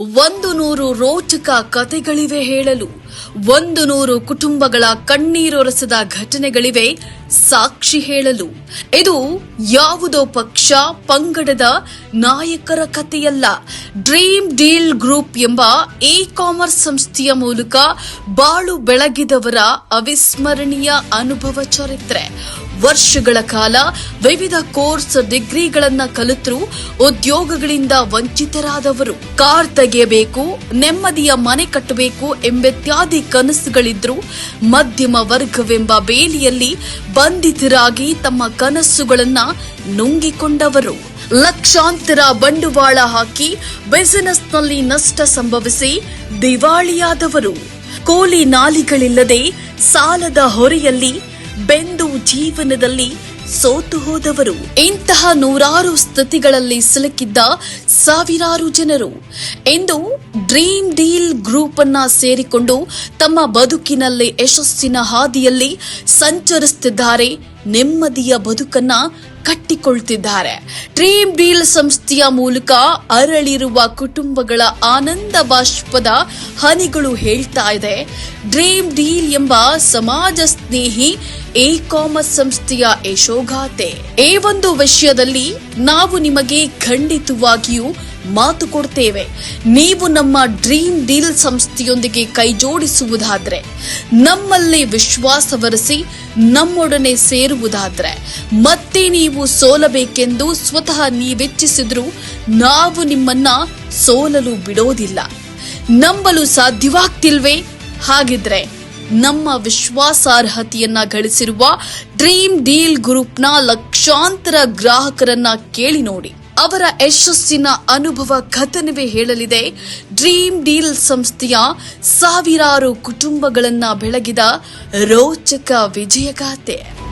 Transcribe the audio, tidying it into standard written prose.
100 ರೋಚಕ ಕಥೆಗಳಿವೆ ಹೇಳಲು. 100 ಕುಟುಂಬಗಳ ಕಣ್ಣೀರೊರೆಸದ ಘಟನೆಗಳಿವೆ ಸಾಕ್ಷಿ ಹೇಳಲು. ಇದು ಯಾವುದೋ ಪಕ್ಷ ಪಂಗಡದ ನಾಯಕರ ಕಥೆಯಲ್ಲ. ಡ್ರೀಮ್ ಡೀಲ್ ಗ್ರೂಪ್ ಎಂಬ ಇ-ಕಾಮರ್ಸ್ ಸಂಸ್ಥೆಯ ಮೂಲಕ ಬಾಳು ಬೆಳಗಿದವರ ಅವಿಸ್ಮರಣೀಯ ಅನುಭವ ಚರಿತ್ರೆ. ವರ್ಷಗಳ ಕಾಲ ವಿವಿಧ ಕೋರ್ಸ್ ಡಿಗ್ರಿಗಳನ್ನ ಕಲಿತರು ಉದ್ಯೋಗಗಳಿಂದ ವಂಚಿತರಾದವರು, ಕಾರ್ ತೆಗೆಯಬೇಕು, ನೆಮ್ಮದಿಯ ಮನೆ ಕಟ್ಟಬೇಕು ಎಂಬಿತ್ಯಾದಿ ಕನಸುಗಳಿದ್ರು ಮಧ್ಯಮ ವರ್ಗವೆಂಬ ಬೇಲಿಯಲ್ಲಿ ಬಂಧಿತರಾಗಿ ತಮ್ಮ ಕನಸುಗಳನ್ನ ನುಂಗಿಕೊಂಡವರು. ಲಕ್ಷಾಂತರ ಬಂಡವಾಳ ಹಾಕಿ ಬಿಸಿನೆಸ್ನಲ್ಲಿ ನಷ್ಟ ಸಂಭವಿಸಿ ದಿವಾಳಿಯಾದವರು. ಕೂಲಿ ನಾಲಿಗಳಿಲ್ಲದೆ ಸಾಲದ ಹೊರೆಯಲ್ಲಿ ಬೆಂದು ಜೀವನದಲ್ಲಿ ಸೋತು ಹೋದವರು. ಇಂತಹ ನೂರಾರು ಸ್ಥಿತಿಗಳಲ್ಲಿ ಸಿಲುಕಿದ್ದ ಸಾವಿರಾರು ಜನರು ಇಂದು ಡ್ರೀಮ್ ಡೀಲ್ ಗ್ರೂಪ್ ಅನ್ನ ಸೇರಿಕೊಂಡು ತಮ್ಮ ಬದುಕಿನಲ್ಲಿ ಯಶಸ್ಸಿನ ಹಾದಿಯಲ್ಲಿ ಸಂಚರಿಸುತ್ತಿದ್ದಾರೆ, ನೆಮ್ಮದಿಯ ಬದುಕನ್ನ ಕಟ್ಟಿಕೊಳ್ತಿದ್ದಾರೆ. ಡ್ರೀಮ್ ಡೀಲ್ ಸಂಸ್ಥೆಯ ಮೂಲಕ ಅರಳಿರುವ ಕುಟುಂಬಗಳ ಆನಂದ ಬಾಷ್ಪದ ಹನಿಗಳು ಹೇಳ್ತಾ ಇದೆ. ಡ್ರೀಮ್ ಡೀಲ್ ಎಂಬ ಸಮಾಜ ಸ್ನೇಹಿ ಇ-ಕಾಮರ್ಸ್ ಸಂಸ್ಥೆಯ ಯಶೋಗಾಥೆ. ಈ ಒಂದು ವಿಷಯದಲ್ಲಿ ನಾವು ನಿಮಗೆ ಖಂಡಿತವಾಗಿಯೂ ಮಾತು ಕೊಡ್ತೇವೆ. ನೀವು ನಮ್ಮ ಡ್ರೀಮ್ ಡೀಲ್ ಸಂಸ್ಥೆಯೊಂದಿಗೆ ಕೈಜೋಡಿಸುವುದಾದ್ರೆ, ನಮ್ಮಲ್ಲಿ ವಿಶ್ವಾಸವರಿಸಿ ನಮ್ಮೊಡನೆ ಸೇರುವುದಾದ್ರೆ, ಮತ್ತೆ ನೀವು ಸೋಲಬೇಕೆಂದು ಸ್ವತಃ ನೀವೆಚ್ಚಿಸಿದ್ರು ನಾವು ನಿಮ್ಮನ್ನ ಸೋಲಲು ಬಿಡೋದಿಲ್ಲ. ನಂಬಲು ಸಾಧ್ಯವಾಗ್ತಿಲ್ವೇ? ಹಾಗಿದ್ರೆ ನಮ್ಮ ವಿಶ್ವಾಸಾರ್ಹತೆಯನ್ನ ಗಳಿಸಿರುವ ಡ್ರೀಮ್ ಡೀಲ್ ಗ್ರೂಪ್ನ ಲಕ್ಷಾಂತರ ಗ್ರಾಹಕರನ್ನ ಕೇಳಿ ನೋಡಿ. ಅವರ ಯಶಸ್ಸಿನ ಅನುಭವ ಕಥನವೇ ಹೇಳಲಿದೆ ಡ್ರೀಮ್ ಡೀಲ್ ಸಂಸ್ಥೆಯ ಸಾವಿರಾರು ಕುಟುಂಬಗಳನ್ನ ಬೆಳಗಿದ ರೋಚಕ ವಿಜಯಗಾಥೆ.